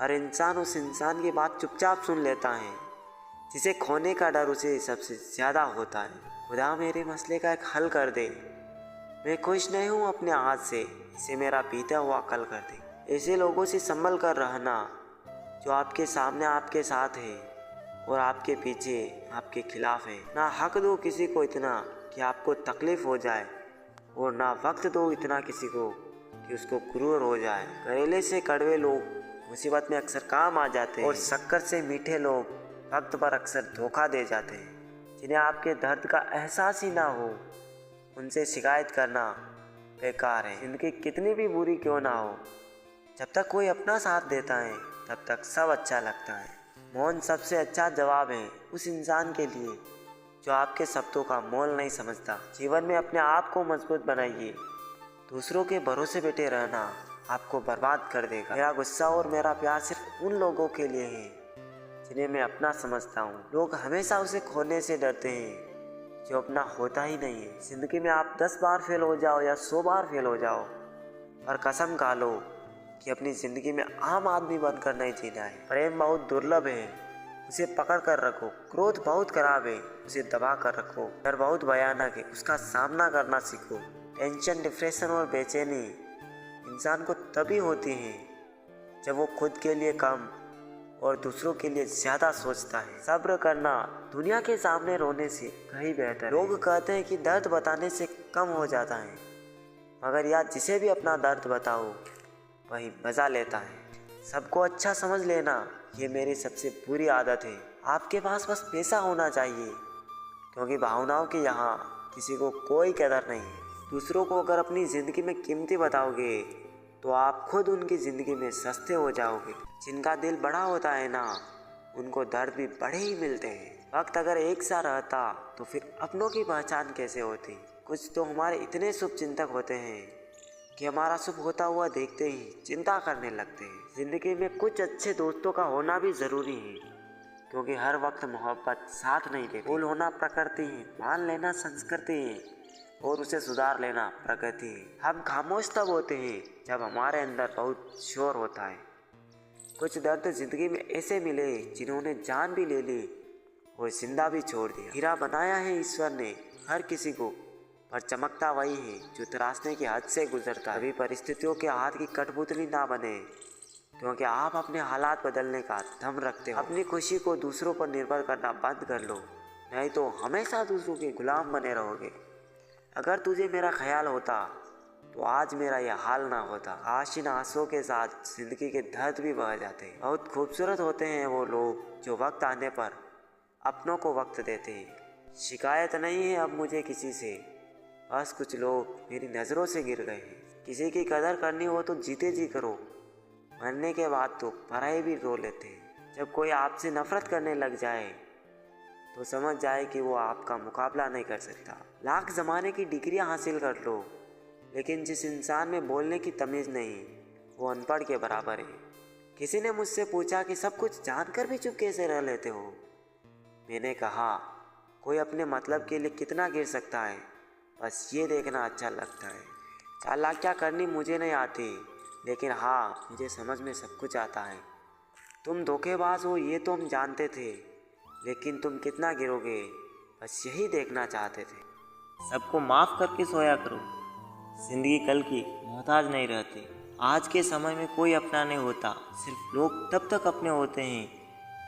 हर इंसान उस इंसान की बात चुपचाप सुन लेता है जिसे खोने का डर उसे सबसे ज़्यादा होता है। खुदा मेरे मसले का एक हल कर दे, मैं खुश नहीं हूँ अपने आज से, इसे मेरा बीता हुआ कल कर दे। ऐसे लोगों से संभल कर रहना जो आपके सामने आपके साथ है और आपके पीछे आपके खिलाफ है। ना हक दो किसी को इतना कि आपको तकलीफ़ हो जाए, और ना वक्त दो इतना किसी को कि उसको गुरूर हो जाए। करेले से कड़वे लोग मुसीबत में अक्सर काम आ जाते हैं, और शक्कर से मीठे लोग वक्त पर अक्सर धोखा दे जाते हैं। जिन्हें आपके दर्द का एहसास ही ना हो, उनसे शिकायत करना बेकार है। जिंदगी कितनी भी बुरी क्यों ना हो, जब तक कोई अपना साथ देता है तब तक सब अच्छा लगता है। मौन सबसे अच्छा जवाब है उस इंसान के लिए जो आपके शब्दों का मोल नहीं समझता। जीवन में अपने आप को मजबूत बनाइए, दूसरों के भरोसे बैठे रहना आपको बर्बाद कर देगा। मेरा गुस्सा और मेरा प्यार सिर्फ उन लोगों के लिए है जिन्हें मैं अपना समझता हूँ। लोग हमेशा उसे खोने से डरते हैं जो अपना होता ही नहीं है। जिंदगी में आप 10 बार फेल हो जाओ या 100 बार फेल हो जाओ, पर कसम खा लो कि अपनी ज़िंदगी में आम आदमी बनकर नहीं जीना है। प्रेम बहुत दुर्लभ है, उसे पकड़ कर रखो। क्रोध बहुत खराब है, उसे दबा कर रखो। डर बहुत भयानक है, उसका सामना करना सीखो। टेंशन, डिप्रेशन और बेचैनी इंसान को तभी होती है जब वो खुद के लिए कम और दूसरों के लिए ज़्यादा सोचता है। सब्र करना दुनिया के सामने रोने से कहीं बेहतर है। लोग कहते हैं कि दर्द बताने से कम हो जाता है, मगर यार जिसे भी अपना दर्द बताओ वही मज़ा लेता है। सबको अच्छा समझ लेना ये मेरी सबसे बुरी आदत है। आपके पास बस पैसा होना चाहिए, क्योंकि भावनाओं के यहाँ किसी को कोई कदर नहीं है। दूसरों को अगर अपनी ज़िंदगी में कीमती बताओगे तो आप खुद उनकी ज़िंदगी में सस्ते हो जाओगे। जिनका दिल बड़ा होता है ना, उनको दर्द भी बड़े ही मिलते हैं। वक्त अगर एक सा रहता तो फिर अपनों की पहचान कैसे होती। कुछ तो हमारे इतने शुभ चिंतक होते हैं कि हमारा शुभ होता हुआ देखते ही चिंता करने लगते हैं। ज़िंदगी में कुछ अच्छे दोस्तों का होना भी ज़रूरी है, क्योंकि हर वक्त मोहब्बत साथ नहीं देती। भूल होना प्रकृति है, मान लेना संस्कृति है, और उसे सुधार लेना प्रगति है। हम खामोश तब होते हैं जब हमारे अंदर बहुत शोर होता है। कुछ दर्द जिंदगी में ऐसे मिले जिन्होंने जान भी ले ली और जिंदा भी छोड़ दिया। हीरा बनाया है ईश्वर ने हर किसी को, पर चमकता वही है जो तराशने की हद से गुजरता है। अभी परिस्थितियों के हाथ की कठपुतली ना बने, क्योंकि आप अपने हालात बदलने का दम रखते हो। अपनी खुशी को दूसरों पर निर्भर करना बंद कर लो, नहीं तो हमेशा दूसरों के गुलाम बने रहोगे। अगर तुझे मेरा ख्याल होता तो आज मेरा यह हाल ना होता। आज इन आंसुओं के साथ जिंदगी के दर्द भी बह जाते हैं। बहुत खूबसूरत होते हैं वो लोग जो वक्त आने पर अपनों को वक्त देते हैं। शिकायत नहीं है अब मुझे किसी से, बस कुछ लोग मेरी नज़रों से गिर गए हैं। किसी की कदर करनी हो तो जीते जी करो, मरने के बाद तो पराये भी रो लेते हैं। जब कोई आपसे नफरत करने लग जाए तो समझ जाए कि वो आपका मुकाबला नहीं कर सकता। लाख ज़माने की डिग्रियां हासिल कर लो, लेकिन जिस इंसान में बोलने की तमीज़ नहीं, वो अनपढ़ के बराबर है। किसी ने मुझसे पूछा कि सब कुछ जानकर भी चुप कैसे रह लेते हो। मैंने कहा, कोई अपने मतलब के लिए कितना गिर सकता है, बस ये देखना अच्छा लगता है। चालाकियाँ करनी मुझे नहीं आती, लेकिन हाँ, मुझे समझ में सब कुछ आता है। तुम धोखेबाज हो ये तो हम जानते थे, लेकिन तुम कितना गिरोगे बस यही देखना चाहते थे। सबको माफ़ करके सोया करो, जिंदगी कल की मोहताज नहीं रहती। आज के समय में कोई अपना नहीं होता, सिर्फ लोग तब तक अपने होते हैं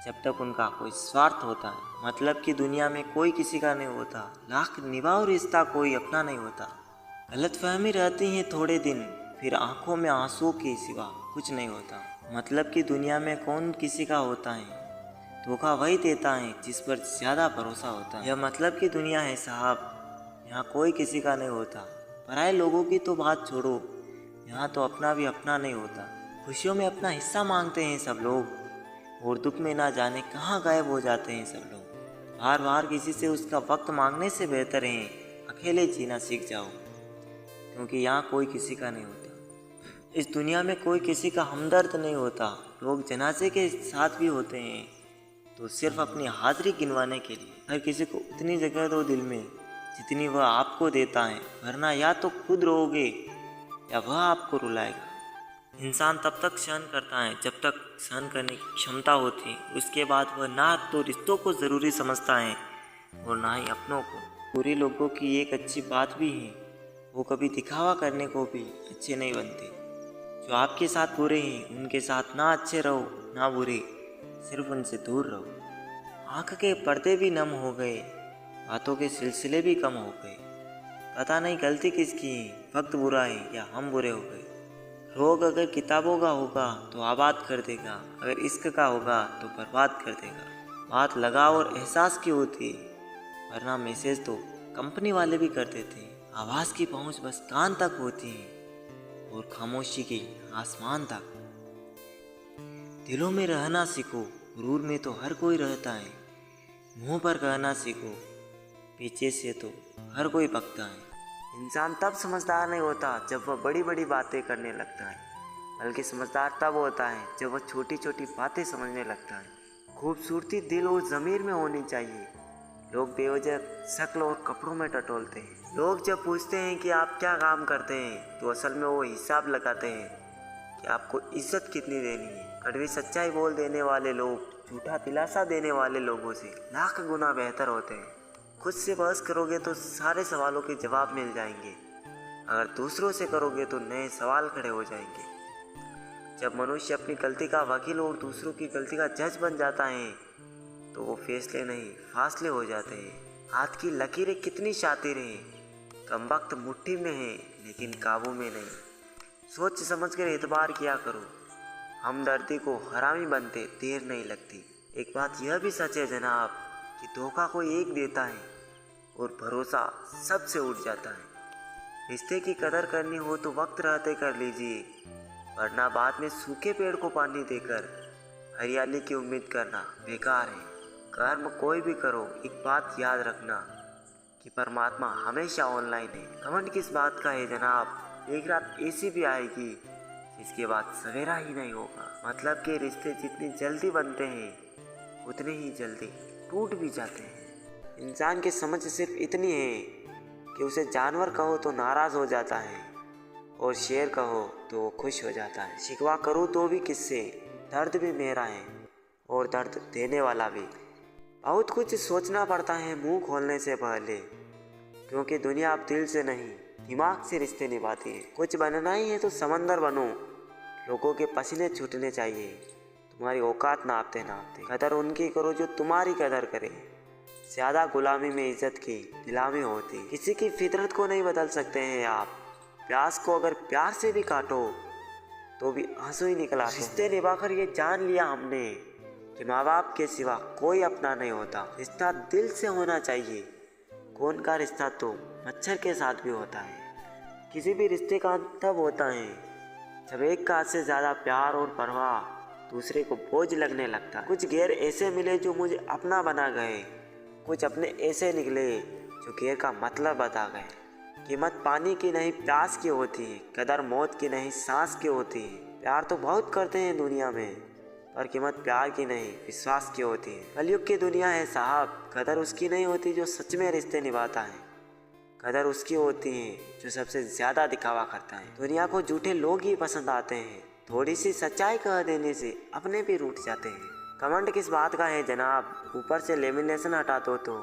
जब तक उनका कोई स्वार्थ होता है। मतलब की दुनिया में कोई किसी का नहीं होता, लाख निभाओ रिश्ता कोई अपना नहीं होता। गलतफहमी रहती है थोड़े दिन, फिर आंखों में आंसू के सिवा कुछ नहीं होता। मतलब की दुनिया में कौन किसी का होता है, धोखा वही देता है जिस पर ज़्यादा भरोसा होता है। यह मतलब की दुनिया है साहब, यहाँ कोई किसी का नहीं होता। पराए लोगों की तो बात छोड़ो, यहाँ तो अपना भी अपना नहीं होता। खुशियों में अपना हिस्सा मांगते हैं सब लोग, और दुख में ना जाने कहाँ गायब हो जाते हैं सब लोग। बार बार किसी से उसका वक्त मांगने से बेहतर है अकेले जीना सीख जाओ, क्योंकि यहाँ कोई किसी का नहीं होता। इस दुनिया में कोई किसी का हमदर्द नहीं होता। लोग जनाजे के साथ भी होते हैं तो सिर्फ अपनी हाजिरी गिनवाने के लिए। हर किसी को उतनी जगह दो दिल में जितनी वह आपको देता है, वरना या तो खुद रोओगे या वह आपको रुलाएगा। इंसान तब तक सहन करता है जब तक सहन करने की क्षमता होती है। उसके बाद वह ना तो रिश्तों को ज़रूरी समझता है और ना ही अपनों को। बुरे लोगों की एक अच्छी बात भी है, वो कभी दिखावा करने को भी अच्छे नहीं बनते। जो आपके साथ बुरे हैं उनके साथ ना अच्छे रहो ना बुरे, सिर्फ उनसे दूर रहो। आँख के पर्दे भी नम हो गए, बातों के सिलसिले भी कम हो गए। पता नहीं गलती किसकी है, वक्त बुरा है या हम बुरे हो गए। रोग अगर किताबों का होगा तो आबाद कर देगा, अगर इश्क का होगा तो बर्बाद कर देगा। बात लगाव और एहसास की होती है, वरना मैसेज तो कंपनी वाले भी कर देते हैं। आवाज़ की पहुंच बस कान तक होती है और खामोशी की आसमान तक। दिलों में रहना सीखो, गुरूर में तो हर कोई रहता है। मुंह पर कहना सीखो, पीछे से तो हर कोई बकता है। इंसान तब समझदार नहीं होता जब वह बड़ी बड़ी बातें करने लगता है, बल्कि समझदार तब होता है जब वह छोटी छोटी बातें समझने लगता है। खूबसूरती दिल और ज़मीर में होनी चाहिए। लोग बेवजह शक्ल और कपड़ों में टटोलते हैं। लोग जब पूछते हैं कि आप क्या काम करते हैं तो असल में वो हिसाब लगाते हैं कि आपको इज्जत कितनी देनी है। कड़वी सच्चाई बोल देने वाले लोग झूठा दिलासा देने वाले लोगों से लाख गुना बेहतर होते हैं। खुद से बहस करोगे तो सारे सवालों के जवाब मिल जाएंगे, अगर दूसरों से करोगे तो नए सवाल खड़े हो जाएंगे। जब मनुष्य अपनी गलती का वकील और दूसरों की गलती का जज बन जाता है तो वो फैसले नहीं फासले हो जाते हैं। हाथ की लकीरें कितनी शातिर हैं, कमबख्त मुट्ठी में है लेकिन काबू में नहीं। सोच समझ कर एतबार किया करो, हमदर्दी को हरामी बनते देर नहीं लगती। एक बात यह भी सच है जनाब कि धोखा कोई एक देता है और भरोसा सबसे उठ जाता है। रिश्ते की कदर करनी हो तो वक्त रहते कर लीजिए, वरना बाद में सूखे पेड़ को पानी देकर हरियाली की उम्मीद करना बेकार है। कर्म कोई भी करो, एक बात याद रखना कि परमात्मा हमेशा ऑनलाइन है। घमंड किस बात का है जनाब, एक रात ऐसी भी आएगी जिसके बाद सवेरा ही नहीं होगा। मतलब के रिश्ते जितनी जल्दी बनते हैं उतने ही जल्दी टूट भी जाते हैं। इंसान की समझ सिर्फ इतनी है कि उसे जानवर कहो तो नाराज़ हो जाता है और शेर कहो तो वो खुश हो जाता है। शिकवा करूँ तो भी किससे, दर्द भी मेरा है और दर्द देने वाला भी। बहुत कुछ सोचना पड़ता है मुंह खोलने से पहले, क्योंकि दुनिया अब दिल से नहीं दिमाग से रिश्ते निभाती है। कुछ बनना ही है तो समंदर बनो, लोगों के पसीने छूटने चाहिए तुम्हारी औकात नापते नापते। कदर उनकी करो जो तुम्हारी कदर करे, ज़्यादा गुलामी में इज्जत की नीलामी होती। किसी की फितरत को नहीं बदल सकते हैं आप, प्यास को अगर प्यार से भी काटो तो भी आंसू ही निकला। रिश्ते निभाकर ये जान लिया हमने कि माँ बाप के सिवा कोई अपना नहीं होता। रिश्ता दिल से होना चाहिए, खून का रिश्ता तो मच्छर के साथ भी होता है। किसी भी रिश्ते का अंत तब होता है जब एक का से ज़्यादा प्यार और परवाह दूसरे को बोझ लगने लगता। कुछ गैर ऐसे मिले जो मुझे अपना बना गए, कुछ अपने ऐसे निकले जो गैर का मतलब बता गए। कीमत पानी की नहीं प्यास की होती है, कदर मौत की नहीं सांस की होती है। प्यार तो बहुत करते हैं दुनिया में, पर कीमत प्यार की नहीं विश्वास की होती है। कलयुग की दुनिया है साहब, कदर उसकी नहीं होती जो सच में रिश्ते निभाता है, कदर उसकी होती है जो सबसे ज़्यादा दिखावा करता है। दुनिया को झूठे लोग ही पसंद आते हैं, थोड़ी सी सच्चाई कह देने से अपने भी रूठ जाते हैं। कमेंट किस बात का है जनाब, ऊपर से लेमिनेशन हटा दो तो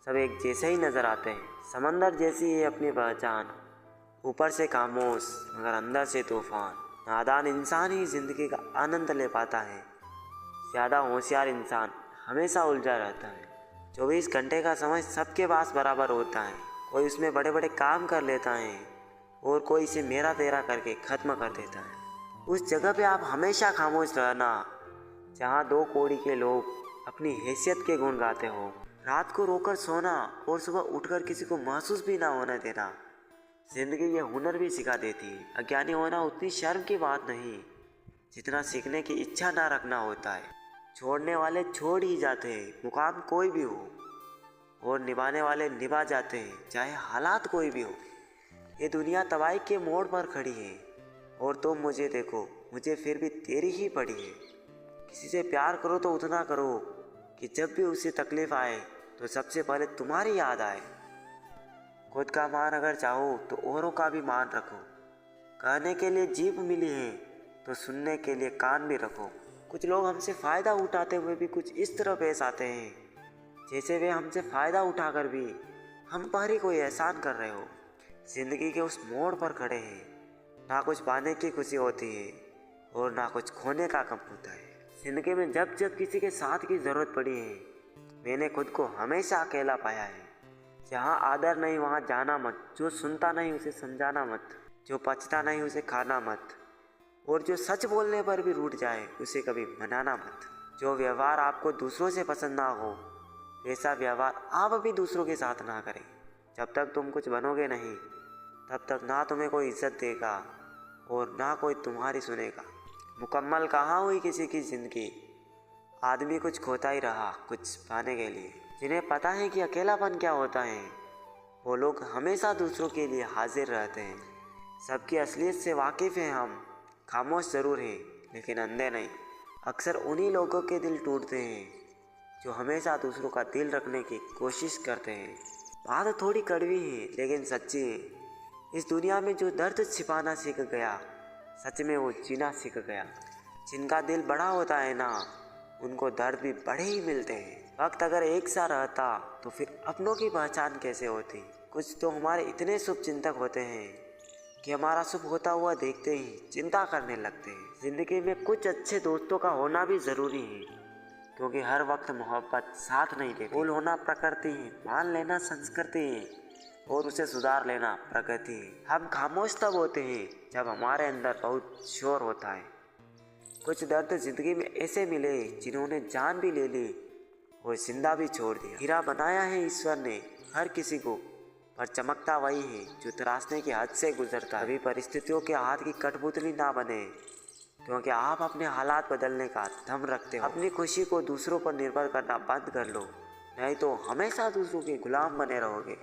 सब एक जैसे ही नज़र आते हैं। समंदर जैसी है अपनी पहचान, ऊपर से खामोश मगर अंदर से तूफान। नादान इंसान ही ज़िंदगी का आनंद ले पाता है, ज़्यादा होशियार इंसान हमेशा उलझा रहता है। 24 घंटे का समय सबके पास बराबर होता है, कोई उसमें बड़े बड़े काम कर लेता है और कोई इसे मेरा तेरा करके ख़त्म कर देता है। उस जगह पे आप हमेशा खामोश रहना जहाँ दो कौड़ी के लोग अपनी हैसियत के गुण गाते हो। रात को रोकर सोना और सुबह उठकर किसी को महसूस भी ना होने देना। जिंदगी ये हुनर भी सिखा देती है। अज्ञानी होना उतनी शर्म की बात नहीं जितना सीखने की इच्छा ना रखना होता है। छोड़ने वाले छोड़ ही जाते हैं, मुकाम कोई भी हो, और निभाने वाले निभा जाते हैं, चाहे हालात कोई भी हो। ये दुनिया तबाही के मोड़ पर खड़ी है और तुम मुझे देखो, मुझे फिर भी तेरी ही पड़ी है। किसी से प्यार करो तो उतना करो कि जब भी उसे तकलीफ आए तो सबसे पहले तुम्हारी याद आए। खुद का मान अगर चाहो तो औरों का भी मान रखो। कहने के लिए जीभ मिली है तो सुनने के लिए कान भी रखो। कुछ लोग हमसे फ़ायदा उठाते हुए भी कुछ इस तरह पेश आते हैं जैसे वे हमसे फ़ायदा उठाकर भी हम पर ही कोई एहसान कर रहे हो। ज़िंदगी के उस मोड़ पर खड़े हैं, ना कुछ पाने की खुशी होती है और ना कुछ खोने का गम होता है। ज़िंदगी में जब जब किसी के साथ की ज़रूरत पड़ी है, मैंने खुद को हमेशा अकेला पाया है। जहाँ आदर नहीं वहाँ जाना मत, जो सुनता नहीं उसे समझाना मत, जो पचता नहीं उसे खाना मत, और जो सच बोलने पर भी रूठ जाए उसे कभी मनाना मत। जो व्यवहार आपको दूसरों से पसंद ना हो, वैसा व्यवहार आप भी दूसरों के साथ ना करें। जब तक तुम कुछ बनोगे नहीं, तब तक ना तुम्हें कोई इज्जत देगा और ना कोई तुम्हारी सुनेगा। मुकम्मल कहाँ हुई किसी की ज़िंदगी, आदमी कुछ खोता ही रहा कुछ पाने के लिए। जिन्हें पता है कि अकेलापन क्या होता है, वो लोग हमेशा दूसरों के लिए हाजिर रहते हैं। सबकी असलियत से वाकिफ़ हैं हम, खामोश ज़रूर हैं लेकिन अंधे नहीं। अक्सर उन्हीं लोगों के दिल टूटते हैं जो हमेशा दूसरों का दिल रखने की कोशिश करते हैं। बात थोड़ी कड़वी है लेकिन सच्ची है। इस दुनिया में जो दर्द छिपाना सीख गया, सच में वो जीना सीख गया। जिनका दिल बड़ा होता है ना, उनको दर्द भी बड़े ही मिलते हैं। वक्त अगर एक सा रहता तो फिर अपनों की पहचान कैसे होती। कुछ तो हमारे इतने शुभ चिंतक होते हैं कि हमारा शुभ होता हुआ देखते ही चिंता करने लगते हैं। ज़िंदगी में कुछ अच्छे दोस्तों का होना भी ज़रूरी है, क्योंकि हर वक्त मोहब्बत साथ नहीं देती। भूल होना प्रकृति है, मान लेना संस्कृति है और उसे सुधार लेना प्रगति है। हम खामोश तब होते हैं जब हमारे अंदर बहुत शोर होता है। कुछ दर्द ज़िंदगी में ऐसे मिले जिन्होंने जान भी ले ली और जिंदा भी छोड़ दिया। हीरा बनाया है ईश्वर ने हर किसी को, पर चमकता वही है जो तराशने की हद से गुजरता है। अभी परिस्थितियों के हाथ की कठपुतली ना बने, क्योंकि आप अपने हालात बदलने का दम रखते हो। अपनी खुशी को दूसरों पर निर्भर करना बंद कर लो, नहीं तो हमेशा दूसरों के गुलाम बने रहोगे।